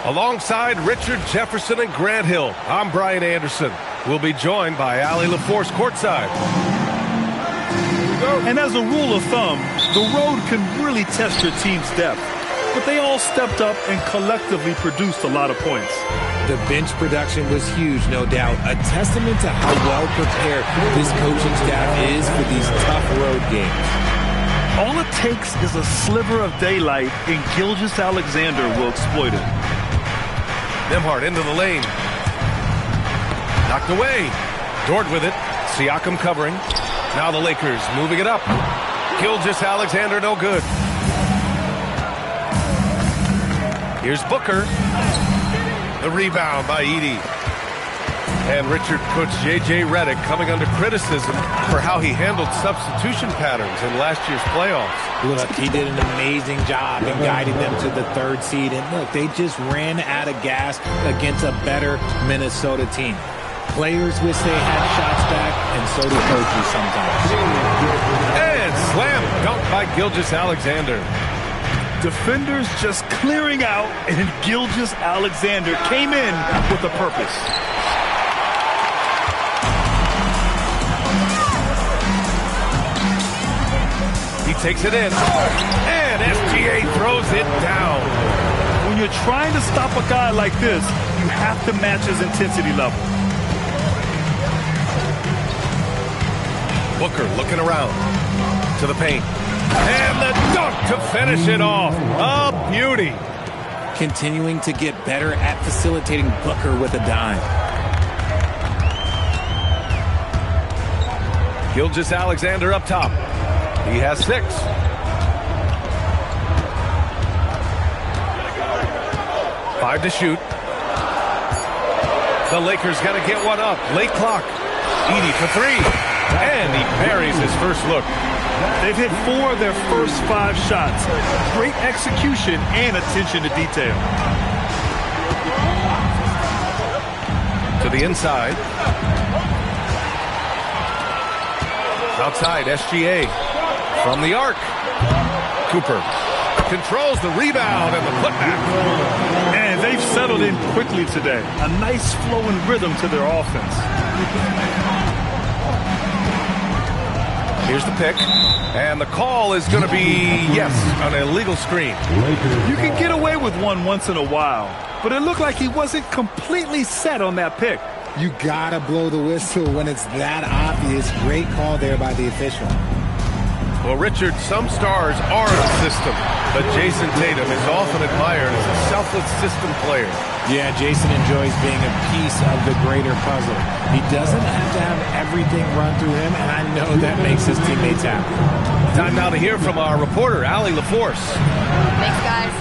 Alongside Richard Jefferson and Grant Hill, I'm Brian Anderson. We'll be joined by Allie LaForce courtside. And as a rule of thumb, the road can really test your team's depth. But they all stepped up and collectively produced a lot of points. The bench production was huge, no doubt. A testament to how well prepared this coaching staff is for these tough road games. All it takes is a sliver of daylight, and Gilgeous-Alexander will exploit it. Nembhard into the lane. Knocked away. Dort with it. Siakam covering. Now the Lakers moving it up. Gilgeous-Alexander no good. Here's Booker. The rebound by Edey. And Richard puts J.J. Redick coming under criticism for how he handled substitution patterns in last year's playoffs. Look, he did an amazing job in guiding them to the 3rd seed. And look, they just ran out of gas against a better Minnesota team. Players wish they had shots back, and so do coaches sometimes. And slam dunk by Gilgeous-Alexander. Defenders just clearing out, and Gilgeous-Alexander came in with a purpose. He takes it in, and SGA throws it down. When you're trying to stop a guy like this, you have to match his intensity level. Booker looking around to the paint. And the dunk to finish it off. A beauty. Continuing to get better at facilitating Booker with a dime. Gilgeous-Alexander up top. He has 6. Five to shoot. The Lakers got to get one up. Late clock. Edey for 3. And he buries his first look. They've hit 4 of their first 5 shots. Great execution and attention to detail. To the inside. Outside, SGA. From the arc. Cooper controls the rebound and the putback. And they've settled in quickly today. A nice flowing rhythm to their offense. Here's the pick, and the call is going to be, yes, an illegal screen. You can get away with one once in a while, but it looked like he wasn't completely set on that pick. You gotta blow the whistle when it's that obvious. Great call there by the official. Well, Richard, some stars are the system, but Jason Tatum is often admired as a selfless system player. Yeah, Jason enjoys being a piece of the greater puzzle. He doesn't have to have everything run through him, and I know that makes his teammates happy. Time now to hear from our reporter, Allie LaForce. Thanks, guys.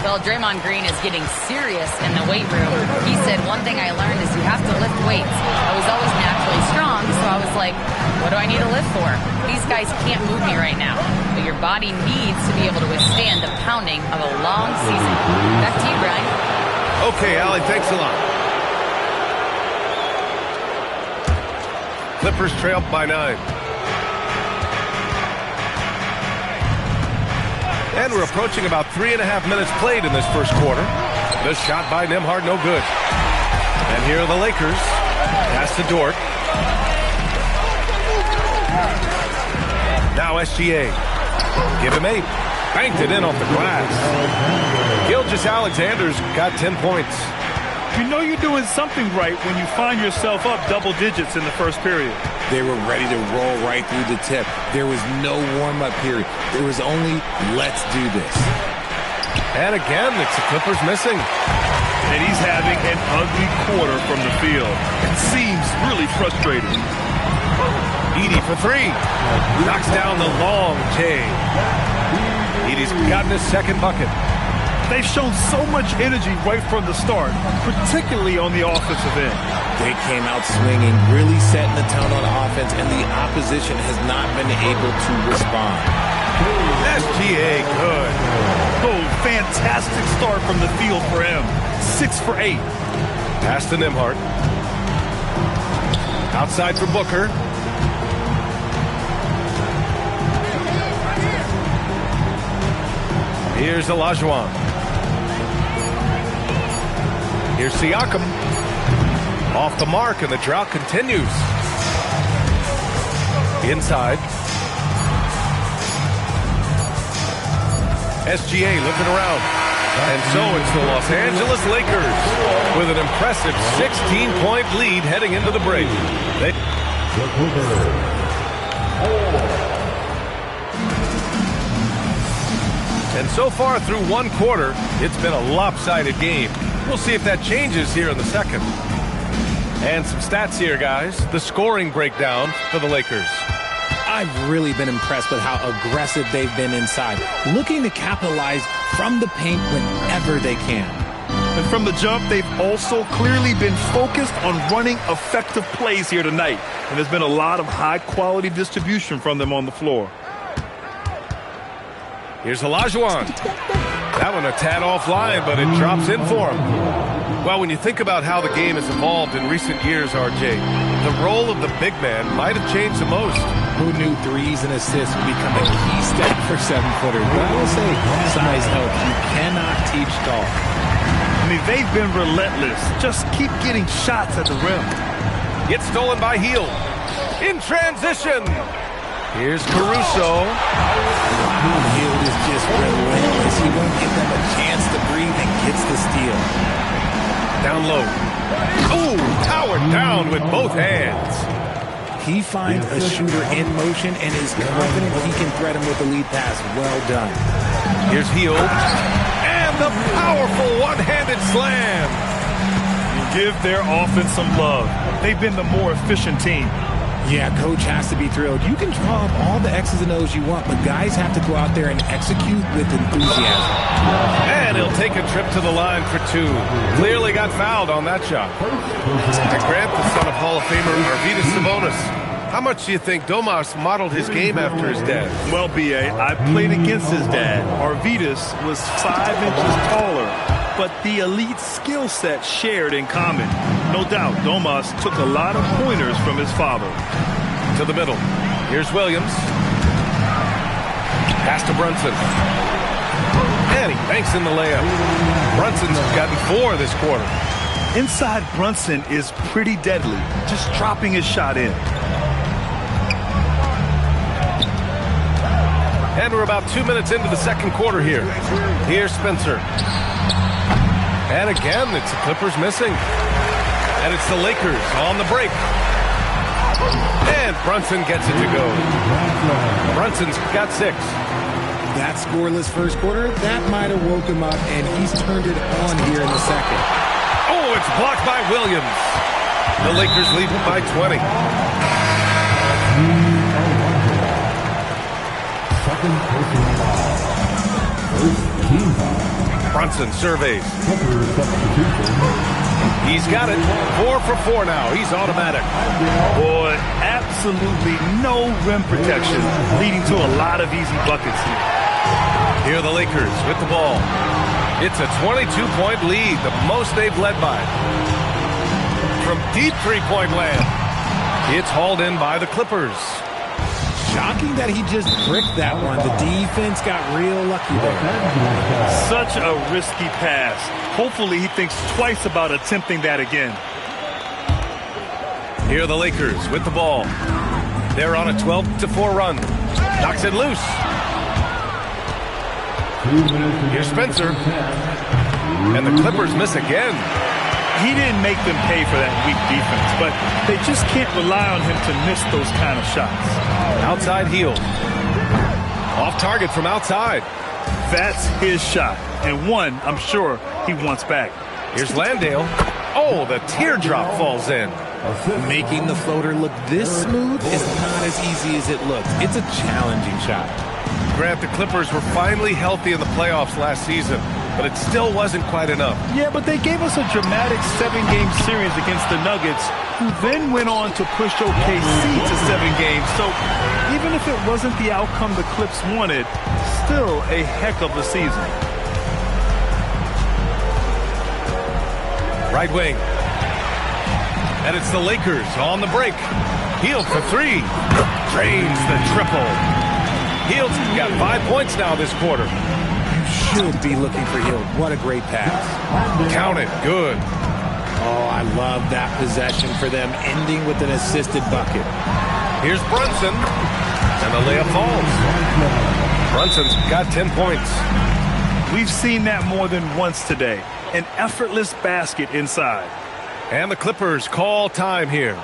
Well, Draymond Green is getting serious in the weight room. He said, one thing I learned is you have to lift weights. I was always naturally strong, so I was like, what do I need to lift for? These guys can't move me right now. But your body needs to be able to withstand the pounding of a long season. Back to you, Brian. Okay, Allie, thanks a lot. Clippers trail by 9. And we're approaching about 3.5 minutes played in this first quarter. The shot by Nembhard, no good. And here are the Lakers. Pass to Dort. Now SGA. Give him 8. Banked it in off the glass. Gilgeous-Alexander's got 10 points. You know you're doing something right when you find yourself up double digits in the first period. They were ready to roll right through the tip. There was no warm-up period. There was only, let's do this. And again, it's the Clippers missing. And he's having an ugly quarter from the field. It seems really frustrating. Edey for 3. Knocks down the long J. Edey's gotten his second bucket. They've shown so much energy right from the start, particularly on the offensive end. They came out swinging, really setting the tone on offense, and the opposition has not been able to respond. SGA, good. Oh, fantastic start from the field for him. 6 for 8. Pass to Nembhard. Outside for Booker. Here's Olajuwon. Here's Siakam. Off the mark, and the drought continues. Inside. SGA looking around. And so it's the Los Angeles Lakers with an impressive 16-point lead heading into the break. And so far through one quarter, it's been a lopsided game. We'll see if that changes here in the second. And some stats here, guys. The scoring breakdown for the Lakers. I've really been impressed with how aggressive they've been inside, looking to capitalize from the paint whenever they can. And from the jump, they've also clearly been focused on running effective plays here tonight. And there's been a lot of high-quality distribution from them on the floor. Here's Olajuwon. That one a tad offline, but it drops in for him. Well, when you think about how the game has evolved in recent years, RJ, the role of the big man might have changed the most. Who knew threes and assists would become a key step for 7-footers? But I will say, size helps. You cannot teach tall. I mean, they've been relentless. Just keep getting shots at the rim. Gets stolen by Hield. In transition. Here's Caruso. Hield is just relentless. He won't give them a chance to breathe and gets the steal. Down low. Ooh, towered down with both hands. He finds a shooter in motion and is confident he can thread him with a lead pass. Well done. Here's Hield. And the powerful one-handed slam. You give their offense some love. They've been the more efficient team. Yeah, coach has to be thrilled. You can draw up all the X's and O's you want, but guys have to go out there and execute with enthusiasm. And he'll take a trip to the line for two. Clearly got fouled on that shot. And Grant, the son of Hall of Famer Arvydas Sabonis. How much do you think Domas modeled his game after his dad? Well, B.A., I played against his dad. Arvydas was 5 inches taller, but the elite skill set shared in common. No doubt, Domas took a lot of pointers from his father. To the middle. Here's Williams. Pass to Brunson. And he banks in the layup. Brunson's gotten 4 this quarter. Inside Brunson is pretty deadly, just dropping his shot in. And we're about 2 minutes into the second quarter here. Here's Spencer. And again, it's the Clippers missing. And it's the Lakers on the break. And Brunson gets it to go. Brunson's got 6. That scoreless first quarter, that might have woke him up, and he's turned it on here in the second. Oh, it's blocked by Williams. The Lakers lead by 20. Brunson surveys. He's got it. 4 for 4 now. He's automatic. Boy, absolutely no rim protection, leading to a lot of easy buckets here. Here are the Lakers with the ball. It's a 22-point lead, the most they've led by. From deep three-point land, it's hauled in by the Clippers. Shocking that he just bricked that one. The defense got real lucky there. Such a risky pass. Hopefully he thinks twice about attempting that again. Here are the Lakers with the ball. They're on a 12-4 run. Knocks it loose. Here's Spencer. And the Clippers miss again. He didn't make them pay for that weak defense, but they just can't rely on him to miss those kind of shots. Outside Hield. Off target from outside. That's his shot, and one I'm sure he wants back. Here's Landale. Oh, the teardrop falls in. Making the floater look this smooth is not as easy as it looks. It's a challenging shot. Grant, the Clippers were finally healthy in the playoffs last season, but it still wasn't quite enough. Yeah, but they gave us a dramatic 7-game series against the Nuggets, who then went on to push OKC to 7 games. So even if it wasn't the outcome the Clips wanted, still a heck of a season. Right wing. And it's the Lakers on the break. Hield for 3. Drains the triple. Hield's got 5 points now this quarter. Should be looking for Hield. What a great pass. Count it. Good. Oh, I love that possession for them, ending with an assisted bucket. Here's Brunson, and the layup falls. Brunson's got 10 points. We've seen that more than once today. An effortless basket inside. And the Clippers call time here.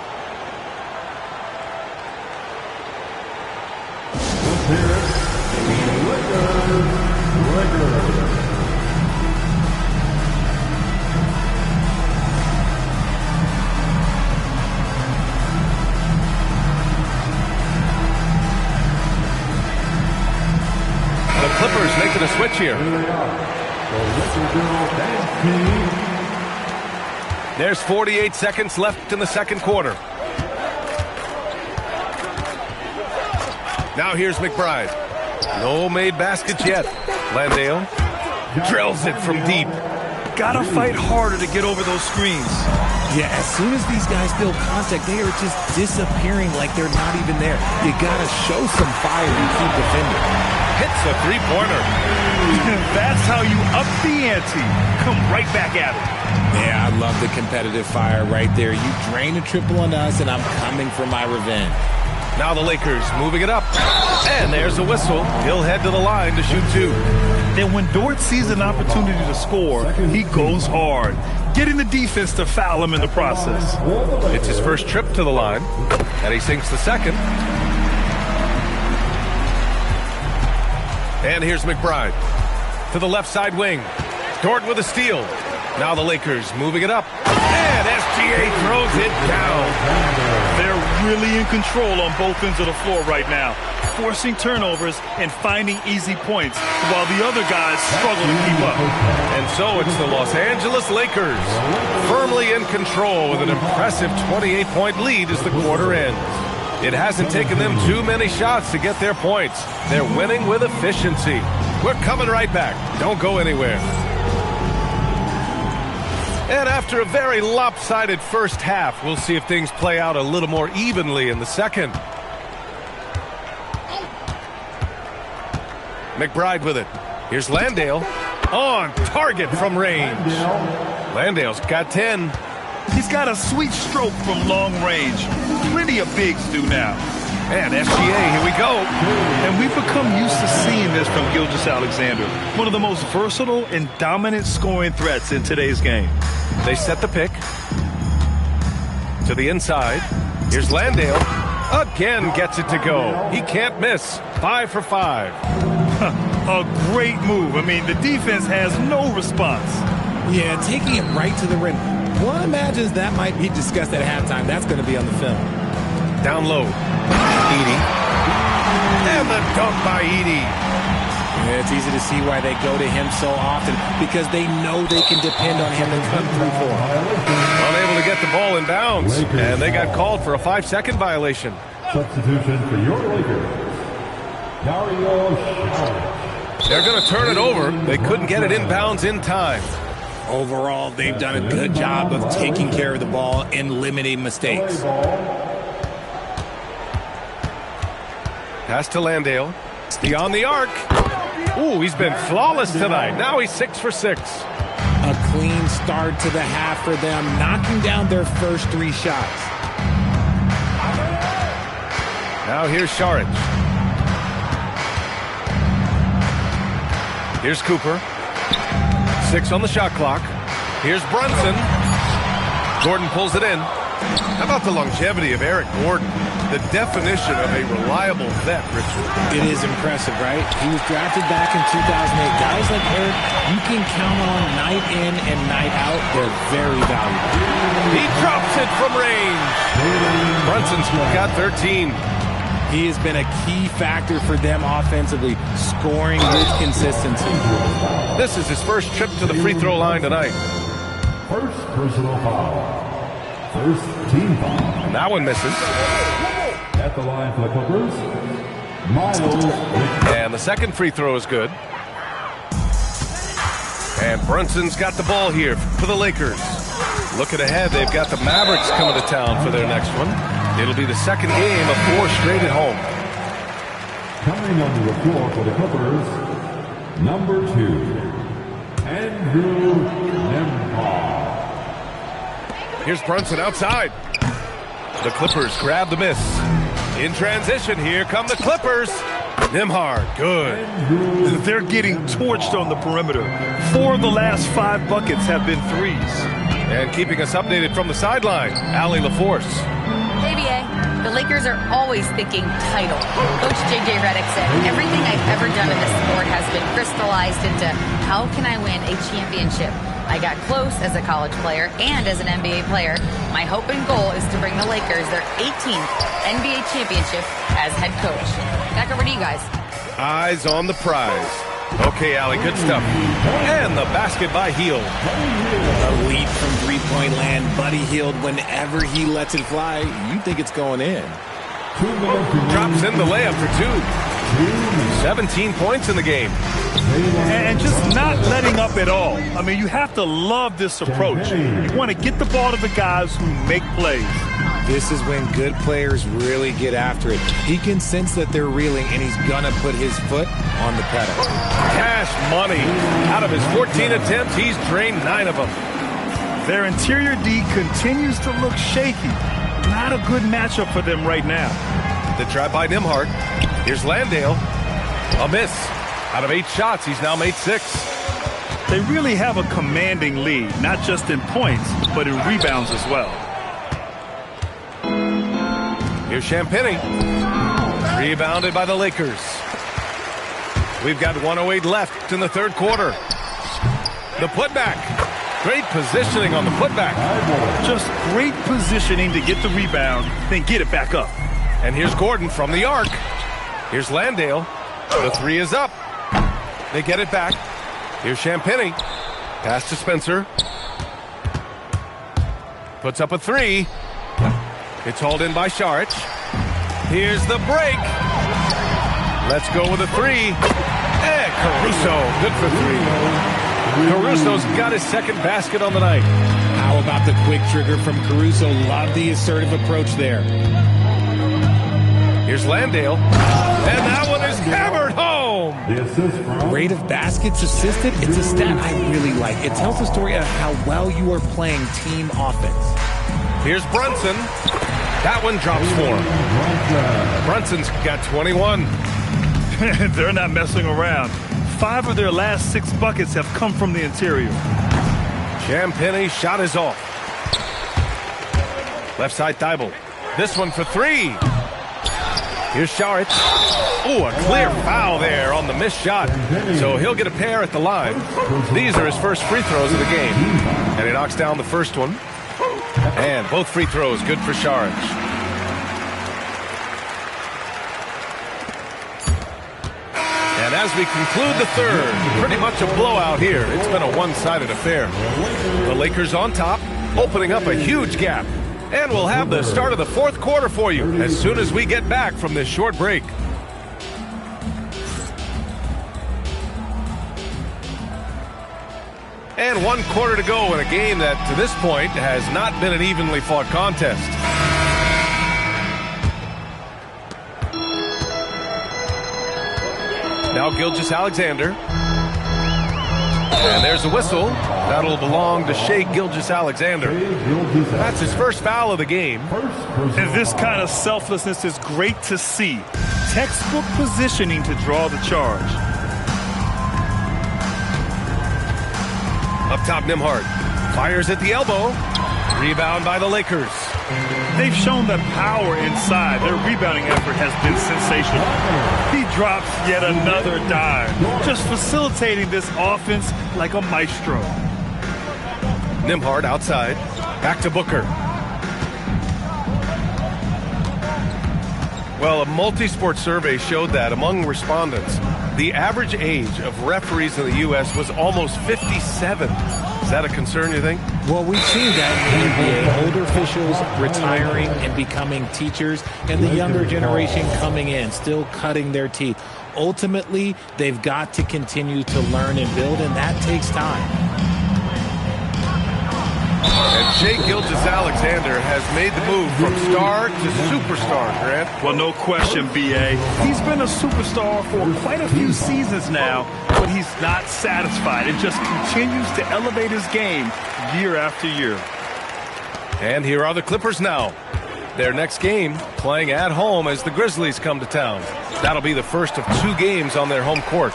The Clippers making a switch here. There's 48 seconds left in the second quarter. Now here's McBride. No made baskets yet. Landale drills it from deep. Gotta fight harder to get over those screens. Yeah, as soon as these guys feel contact, they are just disappearing like they're not even there. You gotta show some fire and keep defending. Hits a three-pointer. That's how you up the ante. Come right back at it. Yeah, I love the competitive fire right there. You drain a triple on us, and I'm coming for my revenge. Now the Lakers moving it up. And there's a whistle. He'll head to the line to shoot two. And when Dort sees an opportunity to score, he goes hard, getting the defense to foul him in the process. It's his first trip to the line, and he sinks the second. And here's McBride to the left side wing. Dort with a steal. Now the Lakers moving it up. And SGA throws it down. They're really in control on both ends of the floor right now, forcing turnovers and finding easy points while the other guys struggle to keep up. And so it's the Los Angeles Lakers firmly in control with an impressive 28-point lead as the quarter ends. It hasn't taken them too many shots to get their points. They're winning with efficiency. We're coming right back. Don't go anywhere. And after a very lopsided first half, we'll see if things play out a little more evenly in the second. McBride with it. Here's Landale. On target from range. Landale's got 10. He's got a sweet stroke from long range. Plenty of bigs do now. And SGA, here we go. And we've become used to seeing this from Gilgeous-Alexander, one of the most versatile and dominant scoring threats in today's game. They set the pick to the inside. Here's Landale. Again gets it to go. He can't miss. 5 for 5. A great move. I mean, the defense has no response. Yeah, taking it right to the rim. One imagines that might be discussed at halftime. That's going to be on the film. Down low. Edey. And the dunk by Edey. Yeah, it's easy to see why they go to him so often, because they know they can depend on him to come through for them. Unable to get the ball in bounds, and they got called for a 5-second violation. Substitution for your Lakers, Dario Saric. They're going to turn it over. They couldn't get it in bounds in time. Overall, they've done a good job of taking care of the ball and limiting mistakes. Pass to Landale. Beyond the arc. Ooh, he's been flawless tonight. Now he's 6 for 6. A clean start to the half for them, knocking down their first 3 shots. Now here's Saric. Here's Cooper. 6 on the shot clock. Here's Brunson. Gordon pulls it in. How about the longevity of Eric Gordon? The definition of a reliable vet, Richard. It is impressive, right? He was drafted back in 2008. Guys like Eric, you can count on night in and night out. They're very valuable. He drops it from range. Brunson's got 13. He has been a key factor for them offensively, scoring with consistency. This is his first trip to the free throw line tonight. First personal foul. First team foul. That one misses. At the line for the Clippers, Miles. And the second free throw is good. And Brunson's got the ball here for the Lakers. Looking ahead, they've got the Mavericks coming to town for their next one. It'll be the second game of 4 straight at home. Coming onto the floor for the Clippers, number 2, Andrew Nembhard. Here's Brunson outside. The Clippers grab the miss. In transition, here come the Clippers. Nembhard, good. They're getting torched on the perimeter. 4 of the last 5 buckets have been threes. And keeping us updated from the sideline, Allie LaForce. Hey, BA. The Lakers are always thinking title. Coach J.J. Redick said, everything I've ever done in this sport has been crystallized into how can I win a championship? I got close as a college player and as an NBA player. My hope and goal is to bring the Lakers their 18th NBA championship as head coach. Back over to you guys. Eyes on the prize. Okay, Allie, good stuff. And the basket by Hield. A lead from three-point land. Buddy Hield, whenever he lets it fly, you think it's going in. Drops in the layup for 2. 17 points in the game. And just not letting up at all. I mean, you have to love this approach. You want to get the ball to the guys who make plays. This is when good players really get after it. He can sense that they're reeling, and he's going to put his foot on the pedal. Cash money. Out of his 14 attempts, he's drained 9 of them. Their interior D continues to look shaky. Not a good matchup for them right now. The try by Nembhard. Here's Landale. A miss. Out of 8 shots, he's now made 6. They really have a commanding lead, not just in points, but in rebounds as well. Here's Champagnie. Rebounded by the Lakers. We've got 1:08 left in the third quarter. The putback. Great positioning on the putback. Just great positioning to get the rebound, then get it back up. And here's Gordon from the arc. Here's Landale. The 3 is up. They get it back. Here's Champagnie. Pass to Spencer. Puts up a 3. It's hauled in by Saric. Here's the break. Let's go with a 3. And Caruso, good for 3. Caruso's got his second basket on the night. How about the quick trigger from Caruso? Love the assertive approach there. Here's Landale. And that one is hammered home. Rate of baskets assisted, it's a stat I really like. It tells the story of how well you are playing team offense. Here's Brunson. That one drops for him. Brunson's got 21. They're not messing around. 5 of their last 6 buckets have come from the interior. Champagnie shot is off. Left side Thibault. This one for 3. Here's Saric. Oh, a clear foul there on the missed shot. So he'll get a pair at the line. These are his first free throws of the game. And he knocks down the first one. And both free throws good for Saric. And as we conclude the third, pretty much a blowout here. It's been a one-sided affair. The Lakers on top, opening up a huge gap. And we'll have the start of the fourth quarter for you as soon as we get back from this short break. And 1 quarter to go in a game that, to this point, has not been an evenly fought contest. Now Gilgeous-Alexander. And there's a whistle. That'll belong to Shai Gilgeous-Alexander. That's his first foul of the game. And this kind of selflessness is great to see. Textbook positioning to draw the charge. Up top, Nembhard. Fires at the elbow. Rebound by the Lakers. They've shown that power inside. Their rebounding effort has been sensational. He drops yet another dime, just facilitating this offense like a maestro. Nembhard outside. Back to Booker. Well, a multi-sport survey showed that among respondents, the average age of referees in the U.S. was almost 57. Is that a concern, you think? Well, we've seen that in the NBA. Older officials retiring and becoming teachers, and the younger generation coming in, still cutting their teeth. Ultimately, they've got to continue to learn and build, and that takes time. And Shai Gilgeous-Alexander has made the move from star to superstar, Grant. Well, no question, B.A. He's been a superstar for quite a few seasons now, but he's not satisfied and just continues to elevate his game year after year. And here are the Clippers now. Their next game playing at home as the Grizzlies come to town. That'll be the first of 2 games on their home court.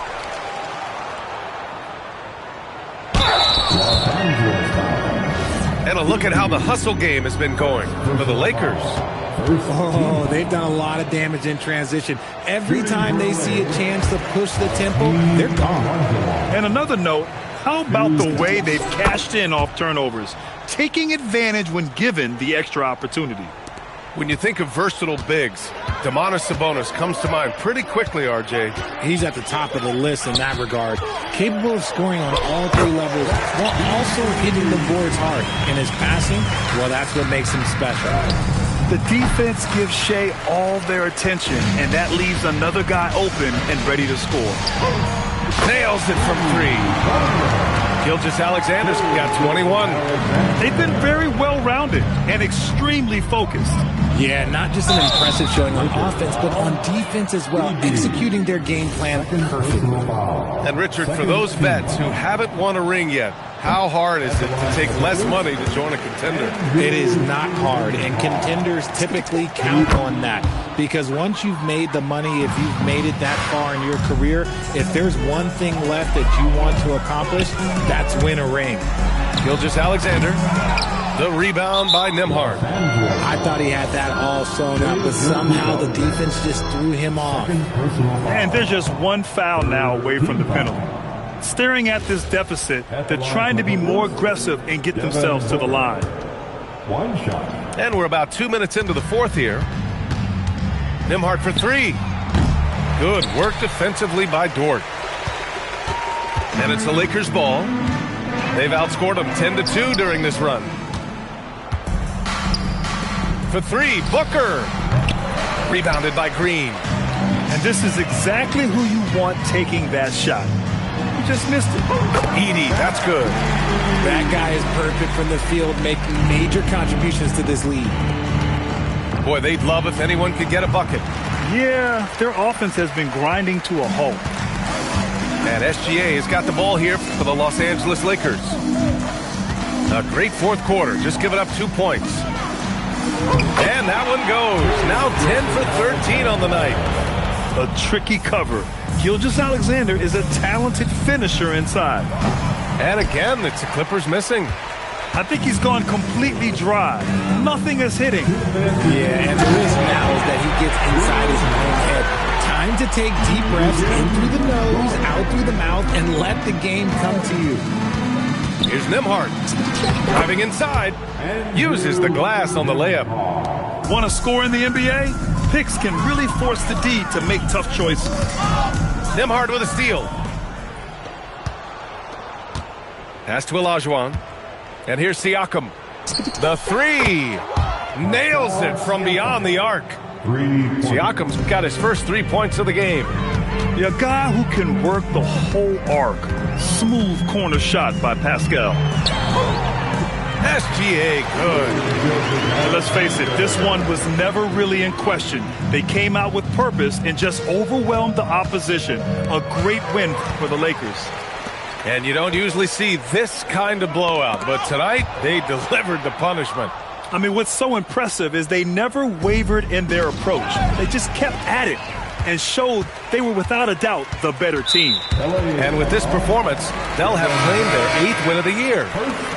And a look at how the hustle game has been going for the Lakers. Oh, they've done a lot of damage in transition. Every time they see a chance to push the tempo, they're gone. And another note, how about the way they've cashed in off turnovers, taking advantage when given the extra opportunity? When you think of versatile bigs, Domantas Sabonis comes to mind pretty quickly, RJ. He's at the top of the list in that regard. Capable of scoring on all 3 levels while also hitting the boards hard. And his passing, well, that's what makes him special. The defense gives Shea all their attention, and that leaves another guy open and ready to score. Nails it from 3. Gilgeous-Alexander's got 21. They've been very well-rounded and extremely focused. Yeah, not just an impressive showing on offense, but on defense as well, executing their game plan perfectly. And Richard, for those vets who haven't won a ring yet, how hard is it to take less money to join a contender? It is not hard, and contenders typically count on that. Because once you've made the money, if you've made it that far in your career, if there's one thing left that you want to accomplish, that's win a ring. Gilgeous-Alexander, the rebound by Nembhard. I thought he had that all sewn up, but somehow the defense just threw him off. And there's just one foul now away from the penalty. Staring at this deficit, they're trying to be more aggressive and get themselves to the line. 1 shot. And we're about 2 minutes into the 4th here. Nembhard for 3. Good work defensively by Dort. And it's the Lakers' ball. They've outscored them 10-2 during this run. For 3, Booker. Rebounded by Green. And this is exactly who you want taking that shot. You just missed it. Edey, that's good. That guy is perfect from the field, making major contributions to this lead. Boy, they'd love if anyone could get a bucket. Yeah, their offense has been grinding to a halt. And SGA has got the ball here for the Los Angeles Lakers. A great 4th quarter, just giving up 2 points. And that one goes. Now 10 for 13 on the night. A tricky cover. Gilgeous-Alexander is a talented finisher inside. And again, it's the Clippers missing. I think he's gone completely dry. Nothing is hitting. Yeah, and the risk now is that he gets inside his own head. Time to take deep breaths in through the nose, out through the mouth, and let the game come to you. Here's Nembhard. Driving inside. Uses the glass on the layup. Want to score in the NBA? Picks can really force the D to make tough choices. Nembhard with a steal. Pass to Olajuwon. And here's Siakam. The 3. Nails it from beyond the arc. Siakam's got his first 3 points of the game. A guy who can work the whole arc. Smooth corner shot by Pascal. SGA good. And let's face it, this one was never really in question. They came out with purpose and just overwhelmed the opposition. A great win for the Lakers. And you don't usually see this kind of blowout, but tonight they delivered the punishment. I mean, what's so impressive is they never wavered in their approach. They just kept at it and showed they were without a doubt the better team. And with this performance, they'll have claimed their 8th win of the year.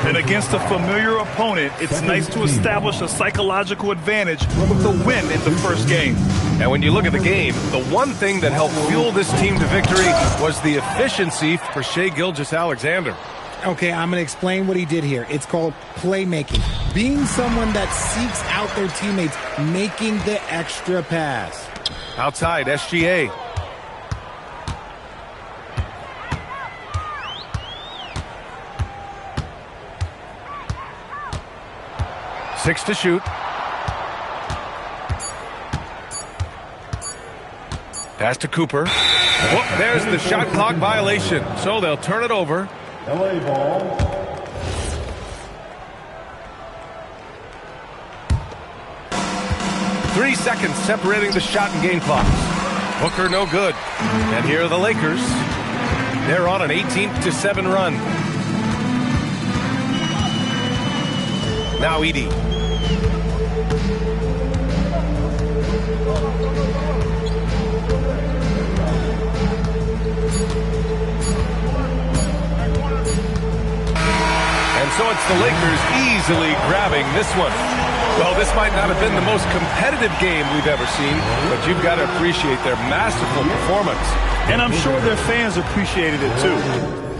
And against a familiar opponent, it's nice to establish a psychological advantage with the win in the first game. And when you look at the game, the one thing that helped fuel this team to victory was the efficiency for Shai Gilgeous-Alexander. Okay, I'm going to explain what he did here. It's called playmaking. Being someone that seeks out their teammates, making the extra pass. Outside, SGA. Six to shoot. Pass to Cooper. Whoop, there's the shot clock violation. So they'll turn it over. LA ball. Three seconds separating the shot and game clocks. Booker no good. And here are the Lakers. They're on an 18-7 run. Now Edey. So it's the Lakers easily grabbing this one. Well, this might not have been the most competitive game we've ever seen, but you've got to appreciate their masterful performance. And I'm sure their fans appreciated it too.